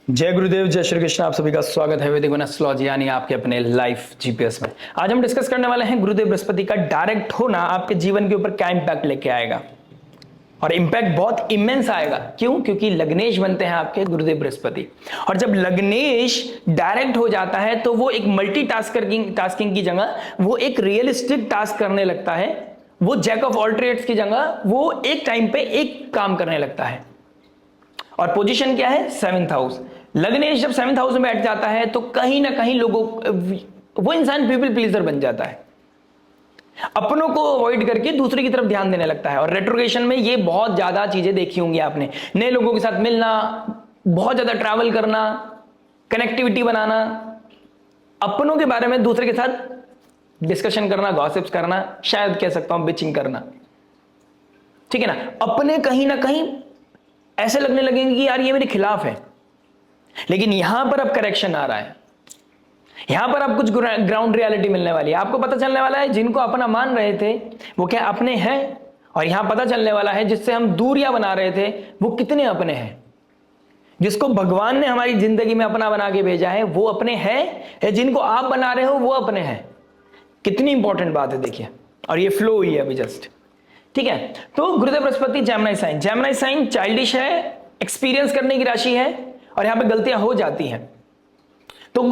जय गुरुदेव, जय श्री कृष्ण। आप सभी का स्वागत है वैदिक एस्ट्रोलॉजी यानी आपके अपने लाइफ जीपीएस में। आज हम डिस्कस करने वाले हैं गुरुदेव बृहस्पति का डायरेक्ट होना आपके जीवन के ऊपर क्या इंपैक्ट लेके आएगा। और इंपैक्ट बहुत इमेंस आएगा। क्यों? क्योंकि लग्नेश बनते हैं आपके गुरुदेव बृहस्पति। और जब लग्नेश डायरेक्ट हो जाता है तो वो एक टास्किंग की जगह वो एक रियलिस्टिक टास्क करने लगता है। वो जैक ऑफ ऑल ट्रेड्स की जगह वो एक टाइम पे एक काम करने लगता है। और पोजीशन क्या है? 7th house. लग्नेश जब 7th हाउस में बैठ जाता है तो कहीं ना कहीं लोगों वो इंसान पीपल प्लीजर बन जाता है। अपनों को अवॉइड करके दूसरे की तरफ ध्यान देने लगता है। और रेट्रोग्रेशन में ये बहुत ज्यादा चीजें देखी होंगी आपने। नए लोगों के साथ मिलना, बहुत ज्यादा ट्रैवल करना, कनेक्टिविटी बनाना, अपनों के बारे में दूसरे के साथ डिस्कशन करना, गॉसिप्स करना, शायद कह सकता हूं बिचिंग करना। ठीक है ना? अपने कहीं ना कहीं ऐसे लगने लगेंगे कि यार ये मेरे खिलाफ है। लेकिन यहां पर अब करेक्शन आ रहा है। यहां पर अब कुछ ग्राउंड रियलिटी मिलने वाली है। आपको पता चलने वाला है जिनको अपना मान रहे थे वो क्या अपने हैं। और यहां पता चलने वाला है जिससे हम दूरियां बना रहे थे वो कितने अपने हैं। जिसको भगवान ने हमारी जिंदगी में अपना बना के भेजा है वो अपने हैं, जिनको आप बना रहे हो वो अपने हैं। कितनी इंपॉर्टेंट बात है देखिए। और ये फ्लो हुई है अभी जस्ट। ठीक है, तो गुरुदेव Brihaspati Gemini sign. Gemini sign childish है, एक्सपीरियंस करने की राशि है और यहां पे गलतियां हो जाती हैं। तो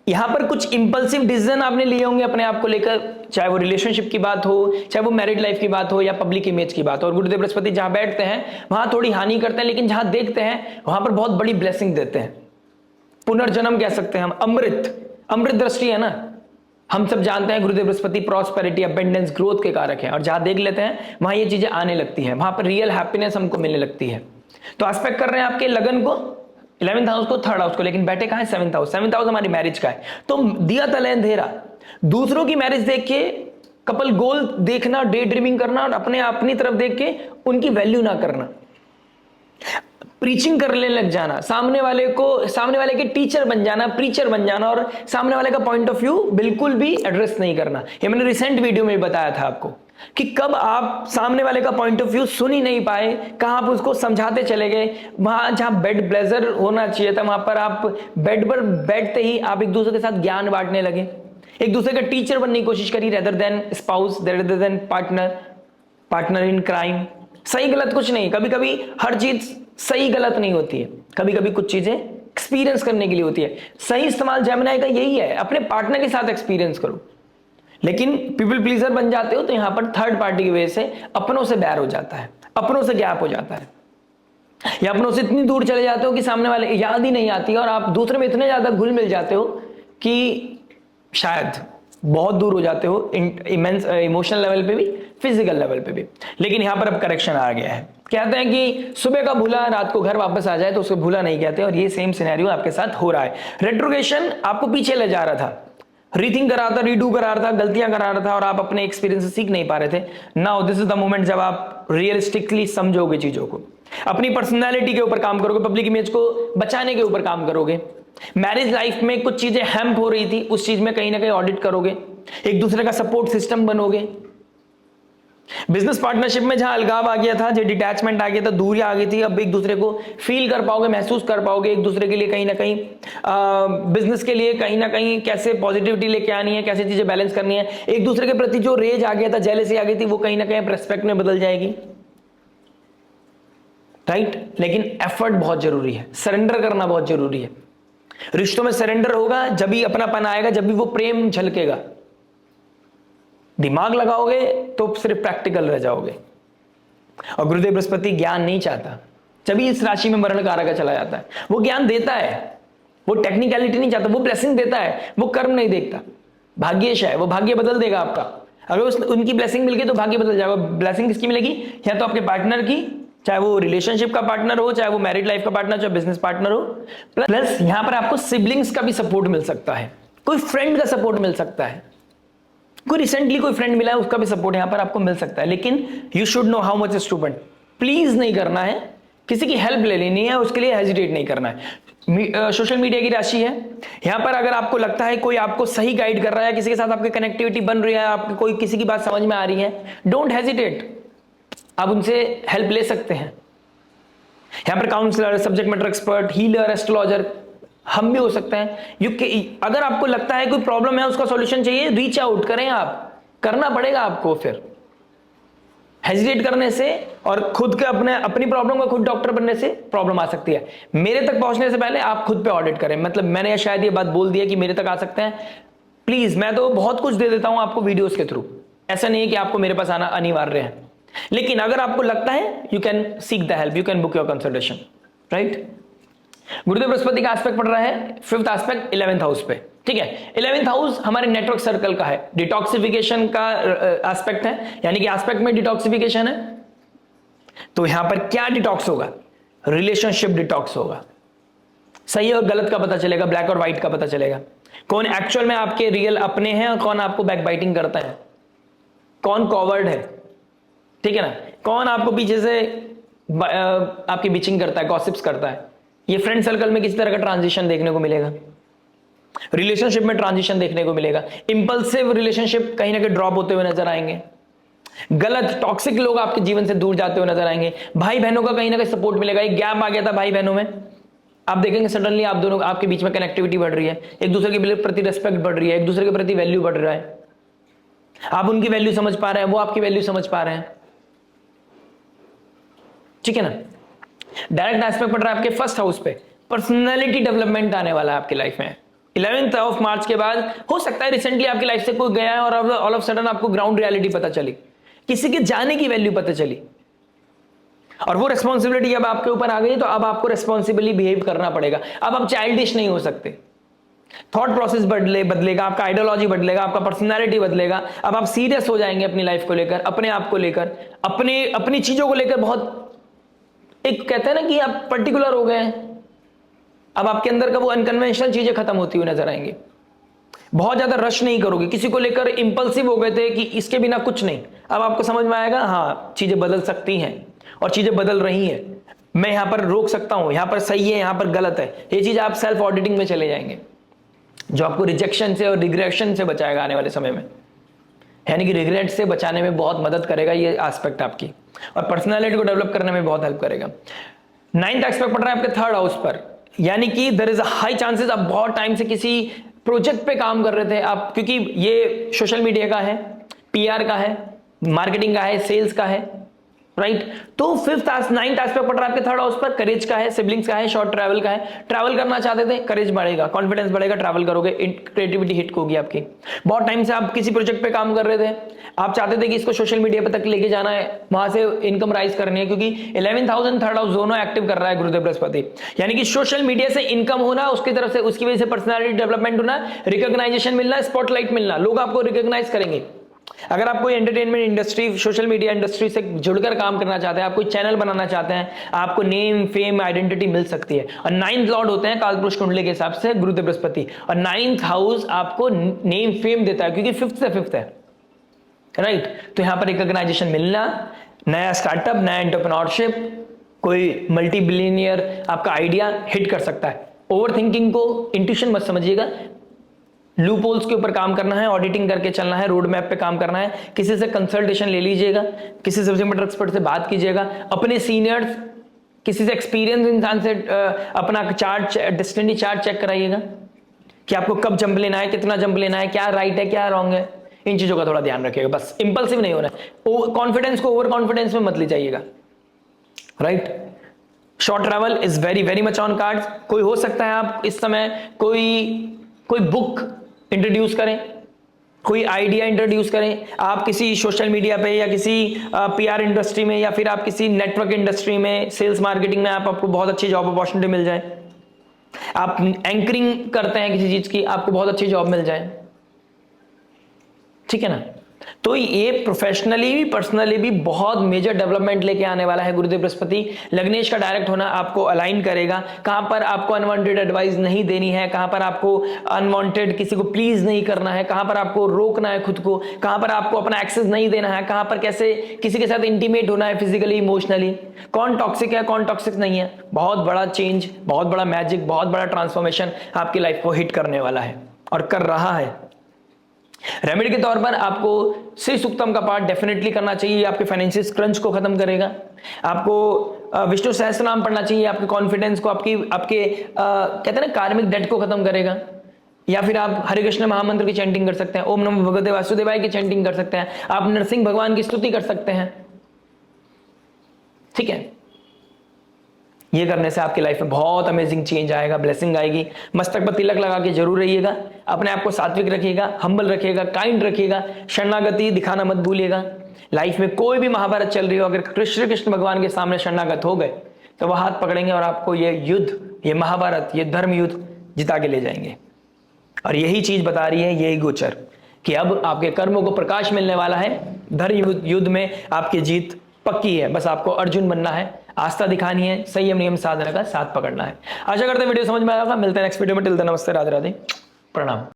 यहां पर कुछ इंपल्सिव डिसीजन आपने लिए होंगे अपने आप को लेकर, चाहे वो रिलेशनशिप की बात हो, चाहे वो मैरिड लाइफ की बात हो या पब्लिक इमेज की बात हो। और गुरुदेव बृहस्पति जहां बैठते हैं वहां थोड़ी हानि करते हैं, लेकिन जहां देखते हैं वहां पर बहुत बड़ी ब्लेसिंग देते हैं। पुनर्जन्म कह सकते हैं हम। अमृत दृष्टि है ना। हम सब जानते हैं गुरुदेव बृहस्पति प्रॉस्पेरिटी, अबेंडेंस, ग्रोथ के कारक हैं। और जहां देख लेते हैं वहां ये चीजें आने लगती हैं, वहां पर रियल हैप्पीनेस हमको मिलने लगती है। तो एस्पेक्ट कर रहे हैं आपके लगन को, 11th हाउस को, 3rd हाउस को, लेकिन बैठे कहां है? 7th house. 7th हाउस हमारी मैरिज का है। तो दिया तले अंधेरा। दूसरों की मैरिज देख के कपल गोल देखना, डे ड्रीमिंग करना और अपनी तरफ देख के उनकी वैल्यू ना करना, प्रीचिंग करने लग जाना, सामने वाले के टीचर बन जाना, प्रीचर बन जाना और सामने वाले का पॉइंट ऑफ व्यू बिल्कुल भी एड्रेस नहीं करना। ये मैंने रिसेंट वीडियो में बताया था आपको कि कब आप सामने वाले का पॉइंट ऑफ व्यू सुन ही नहीं पाए, कहां आप उसको समझाते चले गए। वहां जहां बेड ब्लेजर होना चाहिए था वहां पर आप बेड पर बैठते ही आप एक दूसरे के साथ ज्ञान बांटने लगे, एक दूसरे का टीचर बनने की कोशिश करी, rather than spouse, rather than partner in crime. सही गलत कुछ नहीं, कभी कभी हर चीज सही गलत नहीं होती है। कभी कभी कुछ चीजें एक्सपीरियंस करने के लिए होती है। सही इस्तेमाल जेमिनी का यही है, अपने पार्टनर के साथ एक्सपीरियंस करो। लेकिन पीपल प्लीजर बन जाते हो तो यहां पर थर्ड पार्टी की वजह से अपनों से बैर हो जाता है, अपनों से गैप हो जाता है, या अपनों से इतनी दूर चले जाते हो कि सामने वाले याद ही नहीं आती है और आप दूसरे में इतने ज्यादा घुल मिल जाते हो कि शायद बहुत दूर हो जाते हो, इमोशनल लेवल पे भी, फिजिकल लेवल पे भी। लेकिन यहां पर अब करेक्शन आ गया है। कहते हैं कि सुबह का भूला रात को घर वापस आ जाए तो उसको भूला नहीं कहते। और ये सेम सिनेरियो आपके साथ हो रहा है। रेट्रोग्रेशन आपको पीछे ले जा रहा था, रीथिंक करा रहा था, रीडू करा रहा था, गलतियां करा रहा था और आप अपने एक्सपीरियंस से सीख नहीं पा रहे थे। Now this is the moment जब आप रियलिस्टिकली समझोगे चीजों को, अपनी पर्सनैलिटी के ऊपर काम करोगे, पब्लिक इमेज को बचाने के ऊपर काम करोगे। मैरिज लाइफ में कुछ चीजें हैम्प हो रही थी, उस चीज में कहीं ना कहीं ऑडिट करोगे, एक दूसरे का सपोर्ट सिस्टम बनोगे। बिजनेस पार्टनरशिप में जहां अलगाव आ गया था, जो डिटैचमेंट आ गया था, दूरी आ गई थी, अब एक दूसरे को फील कर पाओगे, महसूस कर पाओगे एक दूसरे के लिए। कहीं ना कहीं बिजनेस के लिए कहीं ना कहीं कैसे पॉजिटिविटी लेके आनी है, कैसे चीजें बैलेंस करनी है। एक दूसरे के प्रति जो रेज आ गया था, जेलसी आ गई थी, वो कहीं ना कहीं रेस्पेक्ट में बदल जाएगी। राइट? लेकिन एफर्ट बहुत जरूरी है, सरेंडर करना बहुत जरूरी है। रिश्तों में सरेंडर होगा जब भी अपनापन आएगा, जब भी वो प्रेम झलकेगा। दिमाग लगाओगे तो सिर्फ प्रैक्टिकल रह जाओगे। और गुरुदेव बृहस्पति ज्ञान नहीं चाहता, जब भी इस राशि में मरण कारक चला जाता है। वो ज्ञान देता है, वो टेक्निकलिटी नहीं चाहता, वो ब्लेसिंग देता है, वो कर्म नहीं देखता। भाग्येश है, वो भाग्य बदल देगा आपका। अगर उनकी ब्लेसिंग मिल गई तो भाग्य बदल जाएगा। ब्लेसिंग किसकी मिलेगी? या तो आपके पार्टनर की, चाहे वो रिलेशनशिप का पार्टनर हो, चाहे वो मैरिड लाइफ का पार्टनर, चाहे बिजनेस पार्टनर हो। प्लस यहां पर आपको सिबलिंग्स का भी सपोर्ट मिल सकता है, कोई फ्रेंड का सपोर्ट मिल सकता है, कोई रिसेंटली कोई फ्रेंड मिला है उसका भी सपोर्ट यहां पर आपको मिल सकता है। लेकिन you should know how much is too but. Please नहीं करना है, किसी की हेल्प ले लेनी है, उसके लिए हेजिटेट नहीं करना है। सोशल मीडिया की राशि है। यहां पर अगर आपको लगता है कोई आपको सही गाइड कर रहा है, किसी के साथ आपकी कनेक्टिविटी बन रही है, आपको कोई किसी की बात समझ में आ रही है, डोंट हेजिटेट, आप उनसे हेल्प ले सकते हैं। यहां पर counsellor, subject matter expert, healer, astrologer हम भी हो सकते हैं। अगर आपको लगता है कोई प्रॉब्लम है, उसका सॉल्यूशन चाहिए, रीच आउट करें, आप करना पड़ेगा आपको। फिर हेजिटेट करने से और खुद के अपनी प्रॉब्लम का खुद डॉक्टर बनने से प्रॉब्लम आ सकती है। मेरे तक पहुंचने से पहले आप खुद पे ऑडिट करें। मतलब मैंने शायद ये बात बोल दी है कि मेरे तक आ सकते हैं, प्लीज, मैं तो बहुत कुछ दे देता हूं आपको वीडियोस के थ्रू। ऐसा नहीं है कि आपको मेरे पास आना अनिवार्य है, लेकिन अगर आपको लगता है, you can seek the help, you can book your consultation, right. गुरुदेव बृहस्पति का एस्पेक्ट पड़ रहा है, फिफ्थ एस्पेक्ट 11th हाउस पे, ठीक है। 11th हाउस हमारे नेटवर्क सर्कल का है, डिटॉक्सिफिकेशन का एस्पेक्ट है, यानी कि एस्पेक्ट में डिटॉक्सिफिकेशन है। तो यहां पर क्या डिटॉक्स होगा? रिलेशनशिप डिटॉक्स होगा। सही और गलत का पता चलेगा, ब्लैक और व्हाइट का पता चलेगा, कौन एक्चुअल में आपके रियल अपने हैं और कौन आपको बैकबाइटिंग करता है, कौन कॉवर्ड है, ठीक है ना, कौन आपको पीछे से आपकी बिचिंग करता है, गॉसिप्स करता है। ये फ्रेंड सर्कल में किसी तरह का ट्रांजिशन देखने को मिलेगा, रिलेशनशिप में ट्रांजिशन देखने को मिलेगा, इंपल्सिव रिलेशनशिप कहीं ना कहीं ड्रॉप होते हुए नजर आएंगे, गलत टॉक्सिक लोग आपके जीवन से दूर जाते हुए नजर आएंगे, भाई बहनों का कहीं ना कहीं सपोर्ट मिलेगा। एक गैप आ गया था भाई बहनों में, आप देखेंगे सडनली आप दोनों आपके बीच में कनेक्टिविटी बढ़ रही है, एक दूसरे के प्रति रेस्पेक्ट बढ़ रही है, एक दूसरे के प्रति वैल्यू बढ़ रहा है, आप उनकी वैल्यू समझ पा रहे हैं, वो आपकी वैल्यू समझ पा रहे हैं, ठीक है ना। डायरेक्ट एस्पेक्ट पड़ रहा है आपके फर्स्ट हाउस पे, पर्सनालिटी डेवलपमेंट आने वाला है आपकी लाइफ में। 11th ऑफ मार्च के बाद हो सकता है रिसेंटली आपकी लाइफ से कोई गया है और ऑल ऑफ सडन आपको ग्राउंड रियलिटी पता चली, किसी के जाने की वैल्यू पता चली, और वो रिस्पॉन्सिबिलिटी अब आपके ऊपर आ गई, तो अब आपको रिस्पॉन्सिबली बिहेव करना पड़ेगा। अब आप चाइल्डिश नहीं हो सकते, थॉट प्रोसेस बदलेगा, आपका आइडियोलॉजी बदलेगा, आपका पर्सनालिटी बदलेगा। अब आप सीरियस हो जाएंगे अपनी लाइफ को लेकर, अपने आप को लेकर, अपनी चीजों को लेकर बहुत, एक कहते हैं ना कि आप पर्टिकुलर हो गए हैं। अब आपके अंदर का वो अनकन्वेंशनल चीजें खत्म होती हुई नजर आएंगी, बहुत ज्यादा रश नहीं करोगे, किसी को लेकर इंपल्सिव हो गए थे कि इसके बिना कुछ नहीं, अब आपको समझ में आएगा हाँ चीजें बदल सकती हैं और चीजें बदल रही हैं, मैं यहां पर रोक सकता हूं, यहां पर सही है, यहां पर गलत है। ये चीज आप सेल्फ ऑडिटिंग में चले जाएंगे, जो आपको रिजेक्शन से और रिग्रेशन से बचाएगा आने वाले समय में, यानी कि रिग्रेट से बचाने में बहुत मदद करेगा ये एस्पेक्ट आपकी, और पर्सनालिटी को डेवलप करने में बहुत हेल्प करेगा। 9th एस्पेक्ट पड़ रहा है आपके थर्ड हाउस पर, यानी कि there is a high chances आप बहुत टाइम से किसी प्रोजेक्ट पे काम कर रहे थे आप, क्योंकि ये सोशल मीडिया का है, पीआर का है, मार्केटिंग का है, सेल्स का है, राइट। तो 9th एस्पेक्ट पड़ रहा है आपके थर्ड हाउस पर, करेज का है, सिबलिंग्स का है, शॉर्ट ट्रैवल का है। ट्रैवल करना चाहते थे, करेज बढ़ेगा, कॉन्फिडेंस बढ़ेगा, ट्रैवल करोगे, क्रिएटिविटी हिट होगी आपकी। बहुत टाइम से आप किसी प्रोजेक्ट पे काम कर रहे थे, आप चाहते थे कि इसको सोशल मीडिया पे तक लेके जाना है, वहां से इनकम राइज करनी है, क्योंकि 11th house and third house दोनों एक्टिव कर रहा है गुरुदेव बृहस्पति, यानी कि सोशल मीडिया से इनकम होना, उसकी तरफ से उसकी वजह से पर्सनालिटी डेवलपमेंट होना, रिकॉग्नाइजेशन मिलना, स्पॉटलाइट मिलना, लोग आपको रिकॉग्नाइज करेंगे। अगर आप कोई entertainment industry, social media industry से जुड़कर काम करना चाहते हैं, आप कोई चैनल बनाना चाहते हैं, आपको नेम, फेम, आइडेंटिटी मिल सकती है। और 9th लॉर्ड होते हैं कालपुरुष कुंडली के हिसाब से गुरुदेव बृहस्पति, और 9th हाउस आपको नेम फेम देता है, क्योंकि 5th से 5th है, राइट। तो यहां पर रिकॉग्नाइजेशन मिलना, नया स्टार्टअप, नया एंटरप्रेन्योरशिप, कोई मल्टी बिलियनियर आपका आइडिया हिट कर सकता है। ओवर थिंकिंग को इंट्यूशन मत समझिएगा, लूप होल्स के ऊपर काम करना है, ऑडिटिंग करके चलना है, रोड मैप पे काम करना है, किसी से कंसल्टेशन ले लीजिएगा, किसी सब्जेक्ट मैटर एक्सपर्ट से बात कीजिएगा, अपने सीनियर्स, किसी से एक्सपीरियंस इंसान से अपना चार्ट, डेस्टिनी चार्ट चेक कराइएगा कि आपको कब जंप लेना है, कितना जंप लेना है, क्या राइट है, क्या रॉन्ग है, इन चीजों का थोड़ा ध्यान रखिएगा। बस इंपल्सिव नहीं होना है, कॉन्फिडेंस को ओवर कॉन्फिडेंस में मत ले जाइएगा, right. Short travel is very very much on cards. कोई हो सकता है आप इस समय कोई बुक इंट्रोड्यूस करें, कोई आइडिया इंट्रोड्यूस करें, आप किसी सोशल मीडिया पे या किसी पीआर इंडस्ट्री में या फिर आप किसी नेटवर्क इंडस्ट्री में, सेल्स मार्केटिंग में आपको बहुत अच्छी जॉब अपॉर्चुनिटी मिल जाए, आप एंकरिंग करते हैं किसी चीज की, आपको बहुत अच्छी जॉब मिल जाए, ठीक है ना। तो ये प्रोफेशनली भी पर्सनली भी बहुत मेजर डेवलपमेंट लेके आने वाला है गुरुदेव बृहस्पति। लग्नेश का डायरेक्ट होना आपको अलाइन करेगा, कहां पर आपको अनवांटेड एडवाइस नहीं देनी है, कहां पर आपको अनवांटेड किसी को प्लीज नहीं करना है, कहां पर आपको रोकना है खुद को, कहां पर आपको अपना एक्सेस नहीं देना है, कहां पर कैसे किसी के साथ इंटीमेट होना है फिजिकली, इमोशनली, कौन टॉक्सिक है, कौन टॉक्सिक नहीं है। बहुत बड़ा चेंज, बहुत बड़ा मैजिक, बहुत बड़ा ट्रांसफॉर्मेशन आपकी लाइफ को हिट करने वाला है और कर रहा है। रेमेडी के तौर पर आपको श्री सूक्तम का पाठ डेफिनेटली करना चाहिए, आपके फाइनेंशियल क्रंच को खत्म करेगा। आपको विष्णु सहस्त्र नाम पढ़ना चाहिए, आपके कॉन्फिडेंस को, आपके कहते हैं ना कार्मिक डेट को खत्म करेगा। या फिर आप हरे कृष्ण महामंत्र की चैंटिंग कर सकते हैं, ओम नमो भगवते वासुदेवाय की चैंटिंग कर सकते हैं, आप नरसिंह भगवान की स्तुति कर सकते हैं। ठीक है, ये करने से आपकी लाइफ में बहुत अमेजिंग चेंज आएगा, ब्लेसिंग आएगी। मस्तक पर तिलक लगा के जरूर रहिएगा, अपने आप को सात्विक रखिएगा, हम्बल रखिएगा, काइंड रखिएगा, शरणागति दिखाना मत भूलिएगा। लाइफ में कोई भी महाभारत चल रही हो, अगर कृष्ण भगवान के सामने शरणागत हो गए तो वह हाथ पकड़ेंगे और आपको ये युद्ध, ये महाभारत, ये धर्म युद्ध जिता के ले जाएंगे। और यही चीज बता रही है यही गोचर कि अब आपके कर्मों को प्रकाश मिलने वाला है, धर्म युद्ध में आपकी जीत पक्की है। बस आपको अर्जुन बनना है, आस्था दिखानी है, संयम नियम साधना का साथ पकड़ना है। आशा करते हैं वीडियो समझ में आएगा। मिलते हैं नेक्स्ट वीडियो में। टिल देन नमस्ते, राधे राधे, प्रणाम।